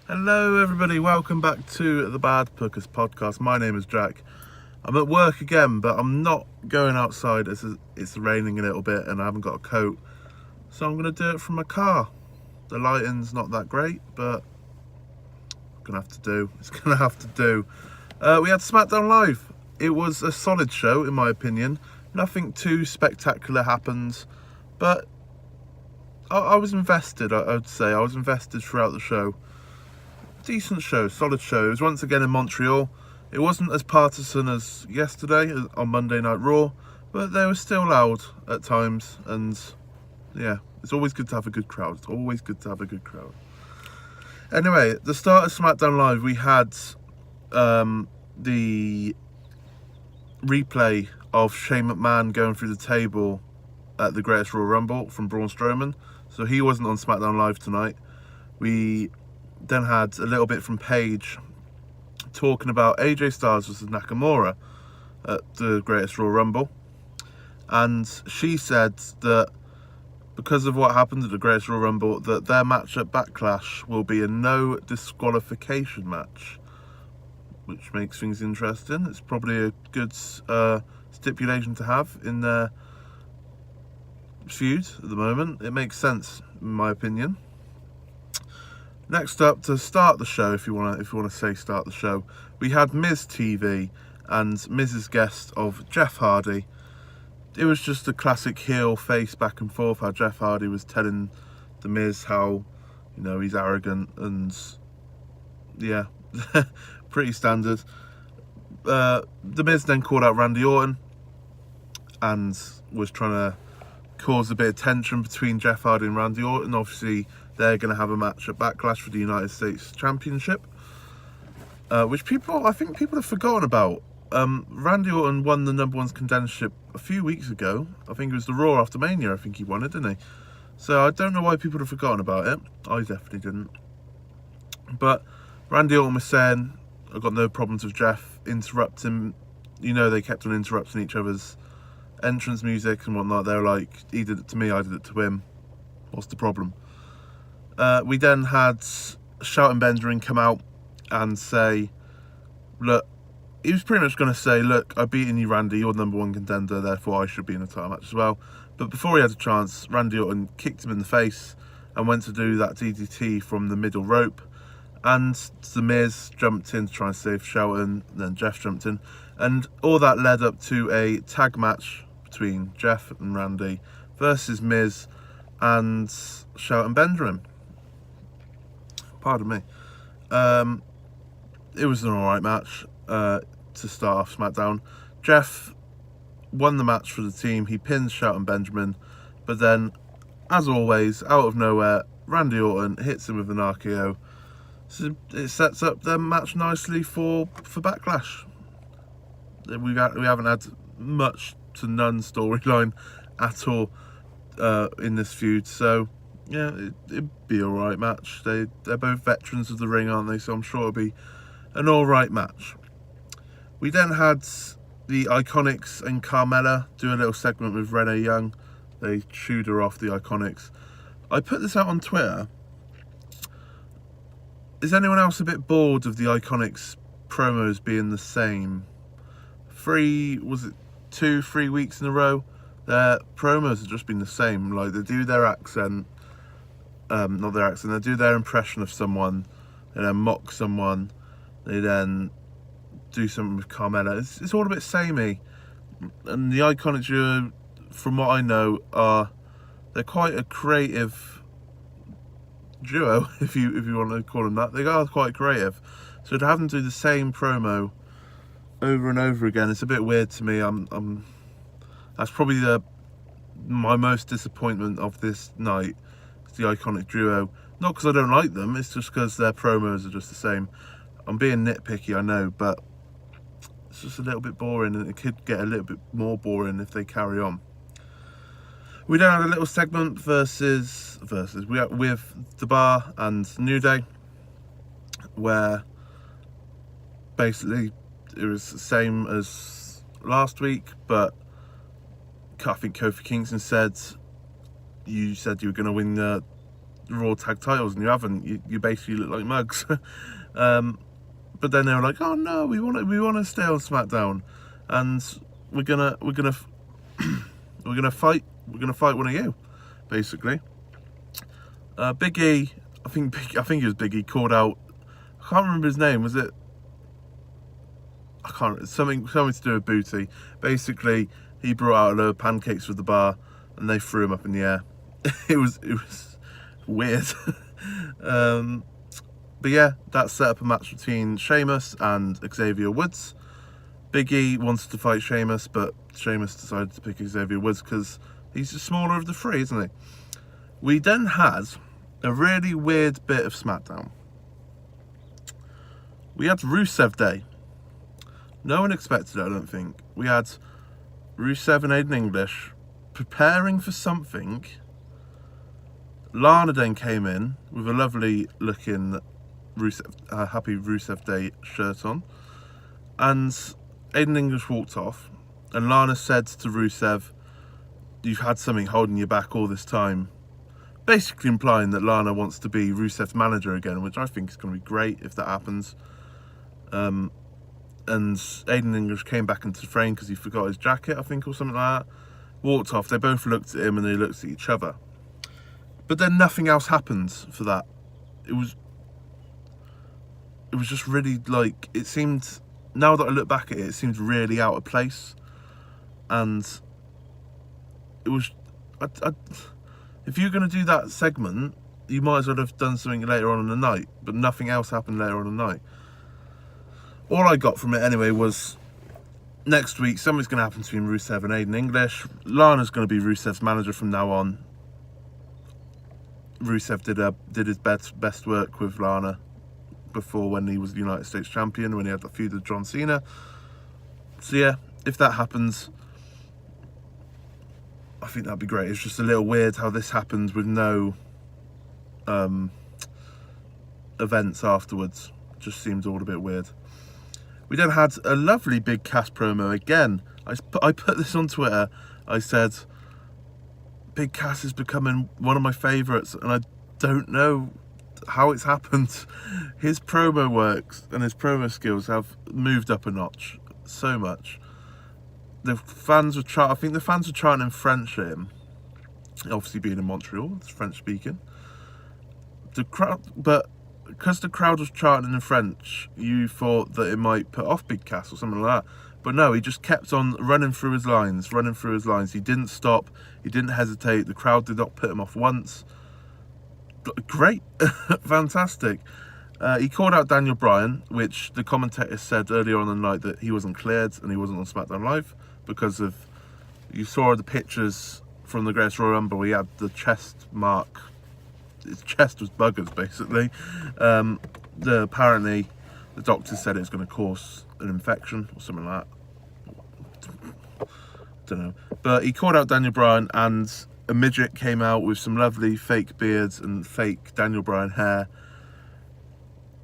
Hello everybody, welcome back to the Bad Puckers podcast. My name is Jack. I'm at work again, but I'm not going outside as it's raining a little bit and I haven't got a coat. So I'm going to do it from my car. The lighting's not that great, but it's going to have to do. We had SmackDown Live. It was a solid show in my opinion. Nothing too spectacular happened, but I was invested, I would say. I was invested throughout the show. Decent show, solid show. It was once again in Montreal. It wasn't as partisan as yesterday on Monday Night Raw, but they were still loud at times, and yeah, it's always good to have a good crowd. Anyway, the start of SmackDown Live, we had the replay of Shane McMahon going through the table at the Greatest Royal Rumble from Braun Strowman, so he wasn't on SmackDown Live tonight. We then had a little bit from Paige talking about AJ Styles versus Nakamura at the Greatest Royal Rumble, and she said that because of what happened at the Greatest Royal Rumble, that their match at Backlash will be a no disqualification match, which makes things interesting. It's probably a good stipulation to have in their feud at the moment. It makes sense in my opinion. Next up, to start the show, if you want to say start the show, we had Miz TV and Miz's guest of Jeff Hardy. It was just a classic heel face back and forth, how Jeff Hardy was telling the Miz how, he's arrogant, and yeah, pretty standard. The Miz then called out Randy Orton and was trying to cause a bit of tension between Jeff Hardy and Randy Orton. Obviously, they're going to have a match at Backlash for the United States Championship, which I think people have forgotten about. Randy Orton won the number one contendership a few weeks ago. I think it was the Raw after Mania. I think he won it, didn't he? So I don't know why people have forgotten about it. I definitely didn't. But Randy Orton was saying, I've got no problems with Jeff interrupting. They kept on interrupting each other's entrance music and whatnot. They were like, he did it to me, I did it to him. What's the problem? We then had Shelton Benjamin come out and say, look, he was pretty much going to say, look, I've beaten you, Randy, you're number one contender, therefore I should be in a title match as well. But before he had a chance, Randy Orton kicked him in the face and went to do that DDT from the middle rope. And The Miz jumped in to try and save Shelton, then Jeff jumped in. And all that led up to a tag match between Jeff and Randy versus Miz and Shelton Benjamin. Pardon me. It was an alright match to start off SmackDown. Jeff won the match for the team. He pins Shelton Benjamin, but then, as always, out of nowhere, Randy Orton hits him with an RKO. So it sets up the match nicely for Backlash. We haven't had much to none storyline at all in this feud, so yeah, it'd be a alright match. They're both veterans of the ring, aren't they? So I'm sure it'll be an alright match. We then had the Iconics and Carmella do a little segment with Renee Young. They chewed her off, the Iconics. I put this out on Twitter. Is anyone else a bit bored of the Iconics promos being the same? 3 weeks in a row? Their promos have just been the same. Like, they do their accent, not their accent, they do their impression of someone, they then mock someone, they then do something with Carmella. It's all a bit samey. And the Iconics, from what I know, they're quite a creative duo, if you want to call them that. They are quite creative. So to have them do the same promo over and over again, it's a bit weird to me. That's probably my most disappointment of this night. It's the Iconic duo. Not because I don't like them, it's just because their promos are just the same. I'm being nitpicky, I know, but it's just a little bit boring, and it could get a little bit more boring if they carry on. We then had a little segment versus with The Bar and New Day, where basically it was the same as last week, but I think Kofi Kingston said, you said you were going to win the Raw tag titles and you haven't, you basically look like mugs. But then they were like, oh no, we want to stay on SmackDown, and we're gonna fight one of you, basically. Big E, I think it was Big E, called out, I can't remember his name, was it? I can't, something to do with Booty. Basically, he brought out a load of pancakes with the bar, and they threw him up in the air. it was weird. But yeah, that set up a match between Sheamus and Xavier Woods. Big E wanted to fight Sheamus, but Sheamus decided to pick Xavier Woods because he's the smaller of the three, isn't he? We then had a really weird bit of SmackDown. We had Rusev Day. No one expected it, I don't think. We had Rusev and Aiden English preparing for something. Lana then came in with a lovely looking Happy Rusev Day shirt on, and Aiden English walked off, and Lana said to Rusev, you've had something holding you back all this time, basically implying that Lana wants to be Rusev's manager again, which I think is going to be great if that happens. And Aiden English came back into the frame because he forgot his jacket, I think, or something like that. Walked off, they both looked at him and they looked at each other. But then nothing else happened for that. It was just really, like, it seemed, now that I look back at it, it seemed really out of place. And it was, if you're going to do that segment, you might as well have done something later on in the night, but nothing else happened later on in the night. All I got from it anyway was, next week something's going to happen between Rusev and Aiden English. Lana's going to be Rusev's manager from now on. Rusev did his best work with Lana before, when he was the United States champion, when he had the feud with John Cena. So yeah, if that happens, I think that'd be great. It's just a little weird how this happened with no events afterwards. Just seemed all a bit weird. We then had a lovely Big Cass promo again. I put this on Twitter. I said, Big Cass is becoming one of my favourites, and I don't know how it's happened. His promo works and his promo skills have moved up a notch so much. The fans were I think the fans were trying in French at him. Obviously, being in Montreal, it's French speaking. The crowd, but because the crowd was chanting in French, you thought that it might put off Big Cass or something like that. But no, he just kept on running through his lines. He didn't stop. He didn't hesitate. The crowd did not put him off once. Great. Fantastic. He called out Daniel Bryan, which the commentator said earlier on in the night that he wasn't cleared and he wasn't on SmackDown Live because of, you saw the pictures from the Greatest Royal Rumble, he had the chest mark. His chest was buggers, basically. Apparently, the doctor said it was going to cause an infection or something like that. Don't know. But he called out Daniel Bryan, and a midget came out with some lovely fake beards and fake Daniel Bryan hair.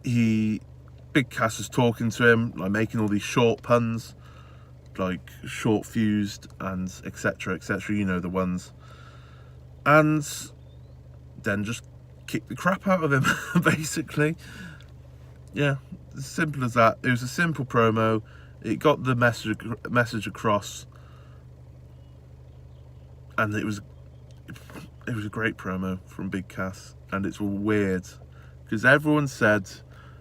Big Cass was talking to him, like making all these short puns, like short fused and etc, you know the ones. And then just kicked the crap out of him, basically. Yeah, as simple as that. It was a simple promo. It got the message across, and it was a great promo from Big Cass. And it's weird because everyone said,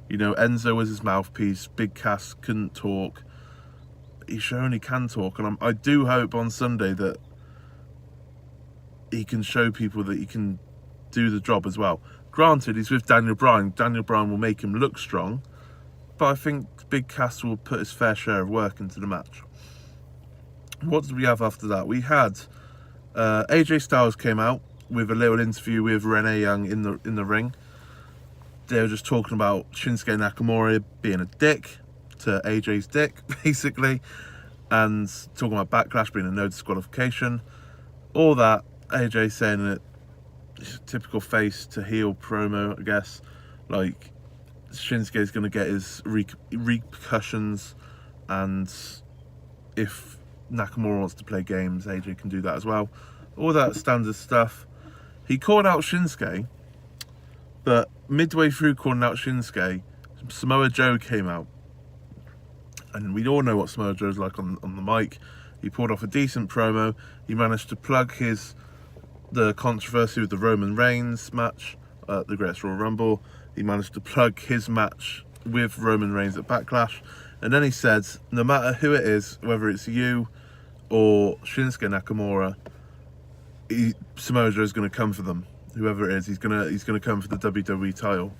you know, Enzo was his mouthpiece. Big Cass couldn't talk. He only can talk, and I do hope on Sunday that he can show people that he can do the job as well. Granted, he's with Daniel Bryan. Daniel Bryan will make him look strong, but I think Big Cass will put his fair share of work into the match. What did we have after that? We had AJ Styles came out with a little interview with Renee Young in the ring. They were just talking about Shinsuke Nakamura being a dick to AJ's dick, basically, and talking about Backlash being a no disqualification. All that, AJ saying that it's a typical face to heel promo, I guess. Like, Shinsuke's going to get his repercussions, and if Nakamura wants to play games, AJ can do that as well. All that standard stuff. He called out Shinsuke But midway through calling out Shinsuke, Samoa Joe came out. And we all know what Samoa Joe's like on the mic. He pulled off a decent promo. He managed to plug the controversy with the Roman Reigns match at the Greatest Royal Rumble. He managed to plug his match with Roman Reigns at Backlash. And then he said, no matter who it is, whether it's you or Shinsuke Nakamura, Samoa Joe is going to come for them. Whoever it is, he's gonna come for the WWE title.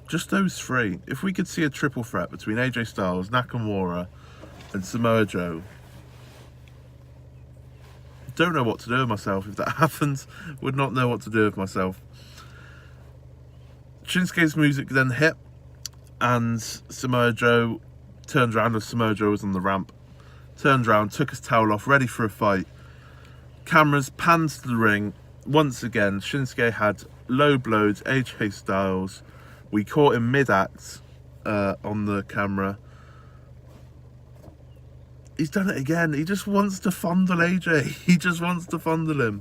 Just those three. If we could see a triple threat between AJ Styles, Nakamura, and Samoa Joe, don't know what to do with myself if that happens. Would not know what to do with myself. Shinsuke's music then hit, and Samoa Joe turned around as Samoa Joe was on the ramp. Turned around, took his towel off, ready for a fight. Cameras panned to the ring. Once again, Shinsuke had low blows AJ Styles. We caught him mid-act on the camera. He's done it again. He just wants to fondle AJ. He just wants to fondle him.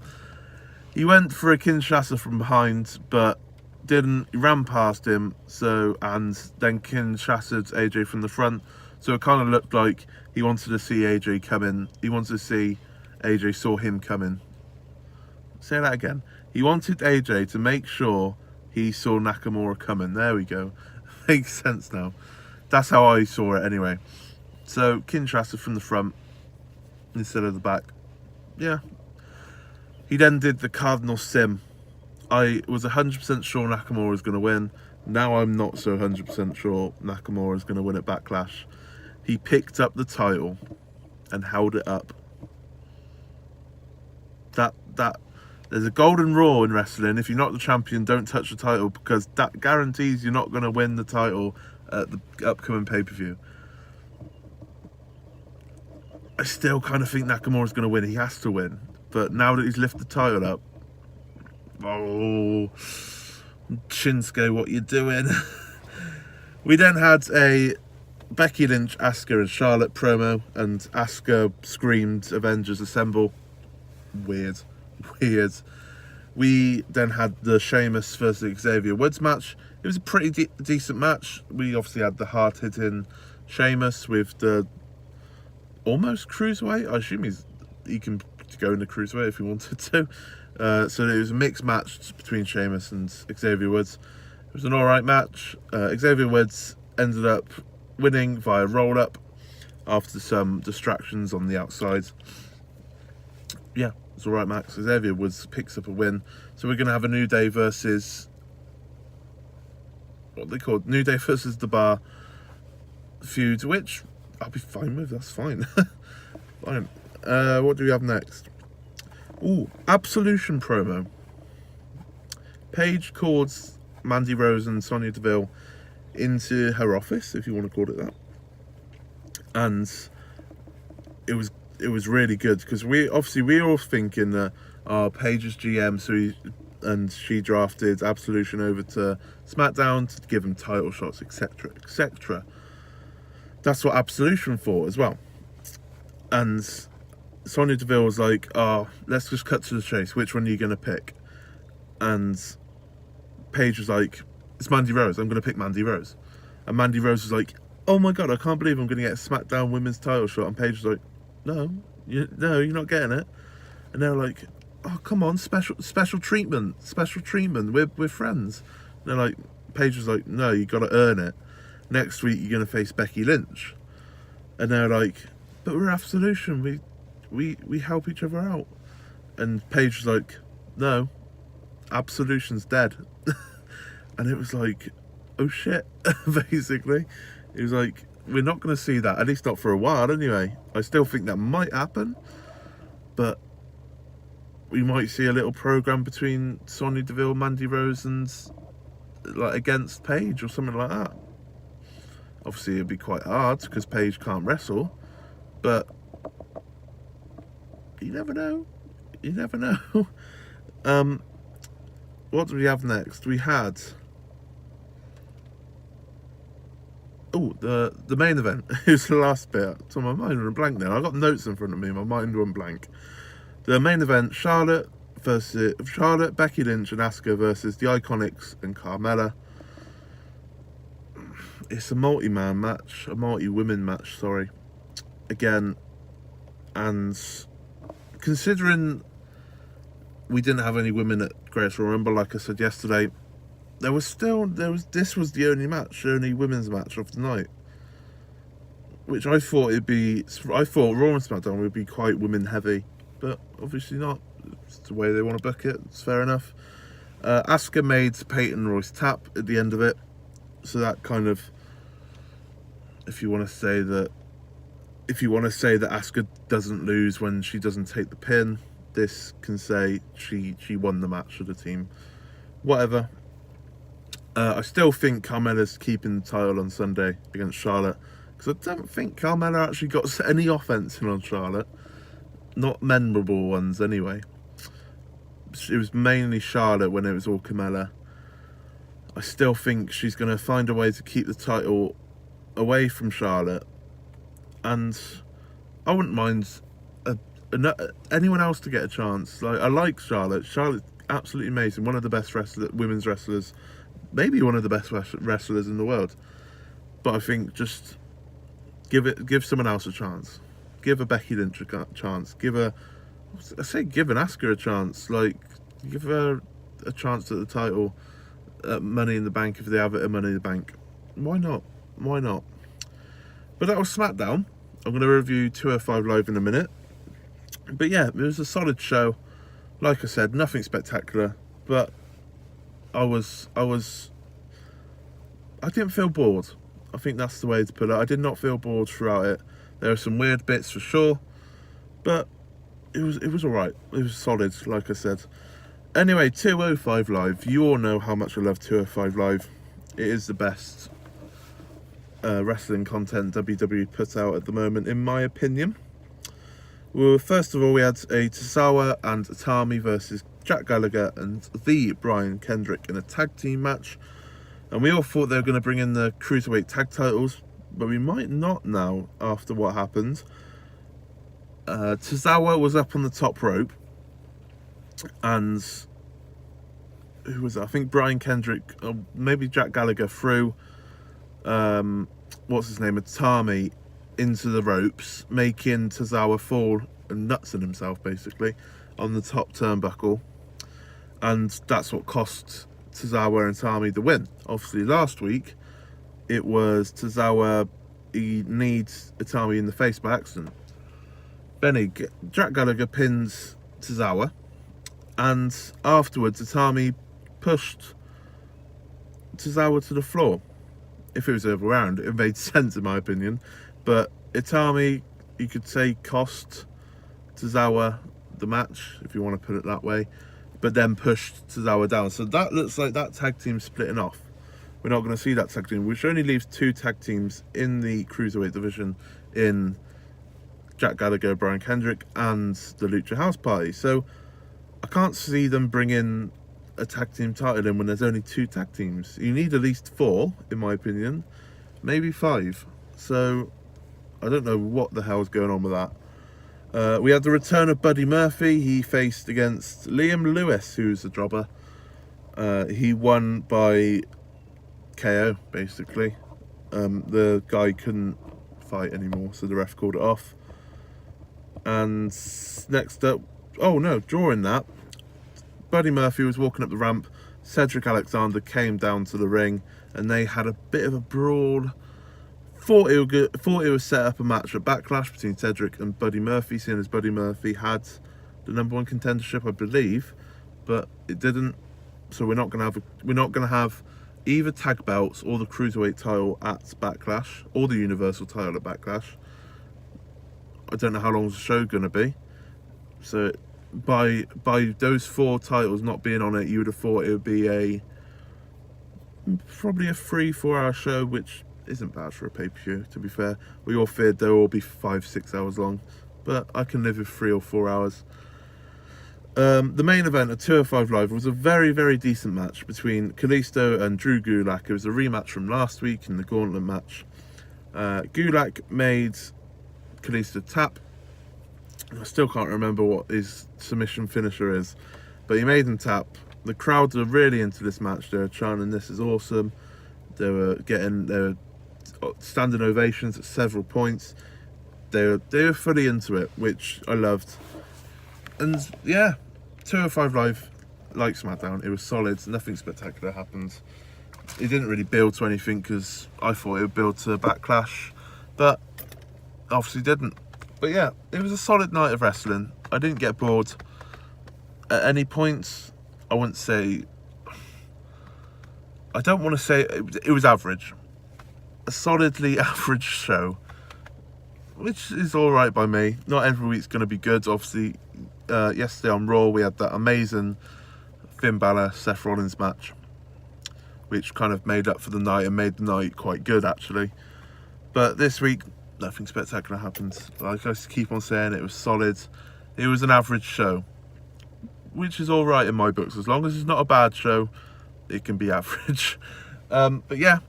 He went for a Kinshasa from behind, but didn't. He ran past him, and then Kinshasa'd AJ from the front. So it kind of looked like he wanted to see AJ come in. He wanted to see AJ saw him coming. Say that again. He wanted AJ to make sure he saw Nakamura coming. There we go. Makes sense now. That's how I saw it anyway. So Kinshasa from the front instead of the back. Yeah. He then did the Cardinal Sim. I was 100% sure Nakamura was going to win. Now I'm not so 100% sure Nakamura is going to win at Backlash. He picked up the title and held it up. There's a golden rule in wrestling. If you're not the champion, don't touch the title, because that guarantees you're not going to win the title at the upcoming pay-per-view. I still kind of think Nakamura's going to win. He has to win. But now that he's lifted the title up, oh, Shinsuke, what you doing? We then had a Becky Lynch, Asuka and Charlotte promo, and Asuka screamed Avengers Assemble. Weird. We then had the Sheamus versus Xavier Woods match. It was a pretty decent match. We obviously had the hard-hitting Sheamus with the almost cruiserweight. I assume he can go in the cruiserweight if he wanted to. So it was a mixed match between Sheamus and Xavier Woods. It was an alright match. Xavier Woods ended up winning via roll-up after some distractions on the outside. Yeah, it's alright, Max. Xavier Woods picks up a win. So we're going to have a New Day versus... what they called? New Day versus The Bar feud, which I'll be fine with. That's fine. Fine. What do we have next? Ooh, Absolution promo. Paige calls Mandy Rose and Sonya Deville into her office, if you want to call it that. And it was really good, because we're all thinking that Paige's GM, and she drafted Absolution over to SmackDown to give them title shots, etc., etc. That's what Absolution for as well. And Sonya Deville was like, let's just cut to the chase. Which one are you going to pick? And Paige was like, it's Mandy Rose. I'm going to pick Mandy Rose. And Mandy Rose was like, oh my God, I can't believe I'm going to get a SmackDown women's title shot. And Paige was like, no, you're not getting it. And they're like, oh, come on, special treatment. We're friends. And they're like, Paige was like, no, you got to earn it. Next week, you're going to face Becky Lynch. And they're like, but we're Absolution. We help each other out. And Paige was like, no, Absolution's dead. And it was like, oh shit, basically. It was like, we're not going to see that, at least not for a while anyway. I still think that might happen, but we might see a little program between Sonya Deville, Mandy Rose, and like against Paige or something like that. Obviously, it'd be quite hard because Paige can't wrestle, but you never know. You never know. What do we have next? We had... oh, the main event. It was the last bit. So my mind went blank now. I got notes in front of me. My mind went blank. The main event, Charlotte versus Charlotte, Becky Lynch, and Asuka versus the Iconics and Carmella. It's a multi-man match, a multi-women match, sorry. Again, and considering we didn't have any women at Greatest Royal Rumble, like I said yesterday, this was the only women's match of the night, which I thought Raw and SmackDown would be quite women heavy, but obviously not. It's the way they want to book it. It's fair enough. Asuka made Peyton Royce tap at the end of it, so that kind of, if you want to say that Asuka doesn't lose when she doesn't take the pin, this can say she won the match for the team. Whatever. I still think Carmella's keeping the title on Sunday against Charlotte, because I don't think Carmella actually got any offense in on Charlotte. Not memorable ones anyway. It was mainly Charlotte when it was all Carmella. I still think she's going to find a way to keep the title away from Charlotte, and I wouldn't mind anyone else to get a chance. Like, I like Charlotte. Charlotte's absolutely amazing. One of the best women's wrestlers, maybe one of the best wrestlers in the world. But I think just give someone else a chance. Give a Becky Lynch a chance. Give an Asuka a chance. Like, give her a chance at the title at Money in the Bank if they have it at Money in the Bank. Why not? Why not? But that was SmackDown. I'm going to review 205 Live in a minute. But yeah, it was a solid show. Like I said, nothing spectacular, but I didn't feel bored. I think that's the way to put it. I did not feel bored throughout it. There were some weird bits for sure, but it was alright. It was solid, like I said. Anyway, 205 Live. You all know how much I love 205 Live. It is the best wrestling content WWE puts out at the moment, in my opinion. Well, first of all, we had a Tozawa and Itami versus Jack Gallagher and the Brian Kendrick in a tag team match. And we all thought they were going to bring in the Cruiserweight tag titles, but we might not now after what happened. Tozawa was up on the top rope, and who was it? I think Brian Kendrick, maybe Jack Gallagher, threw what's his name, Itami, into the ropes, making Tozawa fall and nuts in himself basically on the top turnbuckle, and that's what cost Tozawa and Itami the win. Obviously last week it was Tozawa, he needs Itami in the face by accident. Jack Gallagher pins Tozawa, and afterwards Itami pushed Tozawa to the floor. If it was the other way around, it made sense in my opinion, but Itami, you could say, cost Tozawa the match, if you want to put it that way, but then pushed Tozawa down. So that looks like that tag team splitting off. We're not going to see that tag team, which only leaves 2 tag teams in the Cruiserweight division in Jack Gallagher, Brian Kendrick, and the Lucha House Party. So I can't see them bringing a tag team title in when there's only 2 tag teams. You need at least 4, in my opinion, maybe 5. So I don't know what the hell's going on with that. We had the return of Buddy Murphy. He faced against Liam Lewis, who's a jobber. He won by KO, basically. The guy couldn't fight anymore, so the ref called it off. And next up, during that, Buddy Murphy was walking up the ramp. Cedric Alexander came down to the ring, and they had a bit of a brawl. Thought it was set up a match at Backlash between Cedric and Buddy Murphy, seeing as Buddy Murphy had the #1 contendership, I believe, but it didn't. So we're not gonna have either tag belts or the Cruiserweight title at Backlash, or the Universal title at Backlash. I don't know how long the show's gonna be. So by those 4 titles not being on it, you would have thought it would be probably a 3-4 hour show, which isn't bad for a pay-per-view, to be fair. We all feared they'll all be 5-6 hours long, but I can live with 3 or 4 hours. The main event at 205 Live was a very, very decent match between Kalisto and Drew Gulak. It was a rematch from last week in the Gauntlet match. Gulak made Kalisto tap. I still can't remember what his submission finisher is. but he made them tap. The crowd were really into this match. They were chanting, "This is awesome." They were standing ovations at several points. They were fully into it, which I loved. And yeah, 205 Live, like SmackDown, it was solid. Nothing spectacular happened. It didn't really build to anything because I thought it would build to Backlash, but obviously didn't. But yeah, it was a solid night of wrestling. I didn't get bored at any point. I wouldn't say, I don't want to say it was average. A solidly average show, which is alright by me. Not every week's going to be good. Obviously, yesterday on Raw we had that amazing Finn Balor Seth Rollins match, which kind of made up for the night and made the night quite good actually. But this week, nothing spectacular happened. Like I keep on saying, it was solid. It was an average show, which is alright in my books. As long as it's not a bad show, it can be average. But yeah,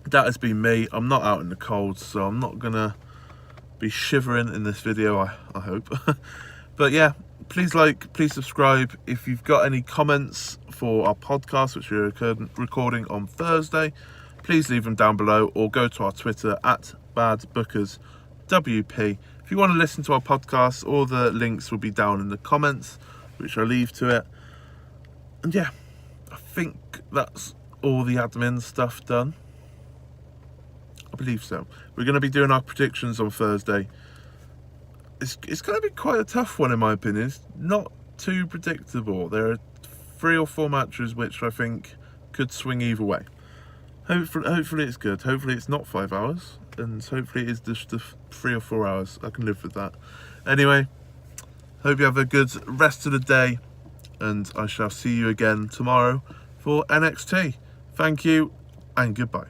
that has been me. I'm not out in the cold, so I'm not gonna be shivering in this video, I hope. But yeah, please like, please subscribe. If you've got any comments for our podcast, which we're recording on Thursday, please leave them down below, or go to our Twitter at BadBookersWP. If you want to listen to our podcast, all the links will be down in the comments, which I leave to it. And yeah, I think that's all the admin stuff done. I believe so. We're going to be doing our predictions on Thursday. It's going to be quite a tough one in my opinion. It's not too predictable. There are 3 or 4 matches which I think could swing either way. Hopefully it's good. Hopefully it's not 5 hours, and hopefully it is just 3 or 4 hours. I can live with that. Anyway, hope you have a good rest of the day, and I shall see you again tomorrow for NXT. Thank you and goodbye.